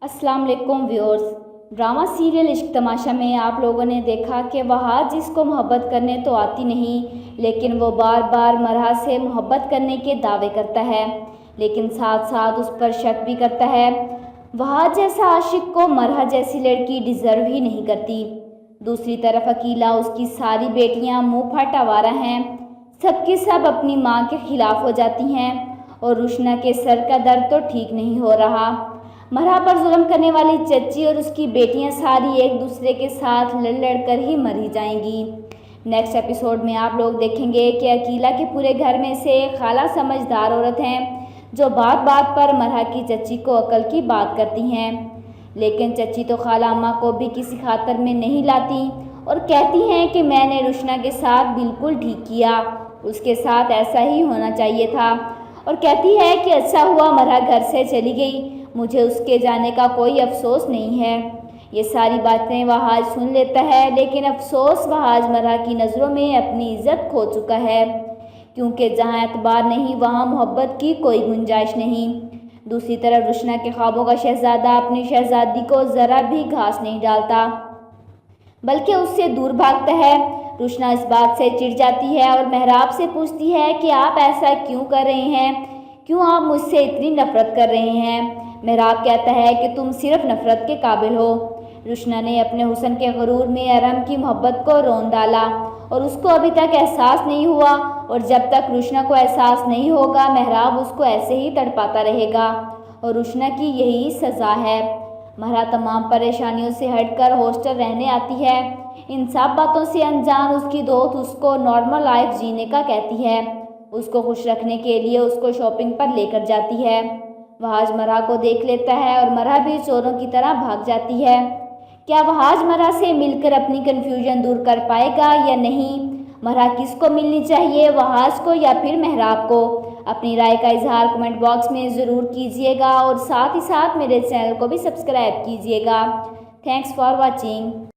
अस्सलाम वालेकुम viewers. Drama serial इश्क तमाशा में आप लोगों ने देखा कि वहाज जिसको मोहब्बत करने तो आती नहीं, लेकिन वो बार बार मरहा से मोहब्बत करने के दावे करता है, लेकिन साथ साथ उस पर शक भी करता है। वहाज जैसा आशिक को मरहा जैसी लड़की डिज़र्व ही नहीं करती। दूसरी तरफ अकीला, उसकी सारी बेटियां मुँह फट आवारा हैं, सबकी सब अपनी माँ के खिलाफ हो जाती हैं और रुशना के सर का दर्द तो ठीक नहीं हो रहा। मरहा पर जुल्म करने वाली चच्ची और उसकी बेटियां सारी एक दूसरे के साथ लड़ लड़ कर ही मरी जाएंगी। नेक्स्ट एपिसोड में आप लोग देखेंगे कि अकीला के पूरे घर में से खाला समझदार औरत हैं जो बात बात पर मरहा की चच्ची को अकल की बात करती हैं, लेकिन चच्ची तो खाला अम्मा को भी किसी खातर में नहीं लाती और कहती हैं कि मैंने रुशना के साथ बिल्कुल ठीक किया, उसके साथ ऐसा ही होना चाहिए था, और कहती है कि अच्छा हुआ मरहा घर से चली गई, मुझे उसके जाने का कोई अफसोस नहीं है। ये सारी बातें वहाज सुन लेता है, लेकिन अफसोस वहाज मरहा की नज़रों में अपनी इज्जत खो चुका है, क्योंकि जहाँ एतबार नहीं वहाँ मोहब्बत की कोई गुंजाइश नहीं। दूसरी तरफ रुशना के ख्वाबों का शहजादा अपनी शहजादी को ज़रा भी घास नहीं डालता, बल्कि उससे दूर भागता है। रुशना इस बात से चिढ़ जाती है और मेहराब से पूछती है कि आप ऐसा क्यों कर रहे हैं, क्यों आप मुझसे इतनी नफरत कर रहे हैं। मेहराब कहता है कि तुम सिर्फ नफरत के काबिल हो। रुशना ने अपने हुस्न के गुरूर में अरम की मोहब्बत को रोन डाला और उसको अभी तक एहसास नहीं हुआ, और जब तक रुशना को एहसास नहीं होगा मेहराब उसको ऐसे ही तड़पाता रहेगा, और रुशना की यही सज़ा है। मरहा तमाम परेशानियों से हटकर हॉस्टल रहने आती है। इन सब बातों से अनजान उसकी दोस्त उसको नॉर्मल लाइफ जीने का कहती है। उसको खुश रखने के लिए उसको शॉपिंग पर लेकर जाती है। वहाज मरहा को देख लेता है और मरहा भी चोरों की तरह भाग जाती है। क्या वहाज मरहा से मिलकर अपनी कन्फ्यूजन दूर कर पाएगा या नहीं? मरहा किसको मिलनी चाहिए, वहाज को या फिर मेहराब को? अपनी राय का इजहार कमेंट बॉक्स में ज़रूर कीजिएगा और साथ ही साथ मेरे चैनल को भी सब्सक्राइब कीजिएगा। Thanks for watching.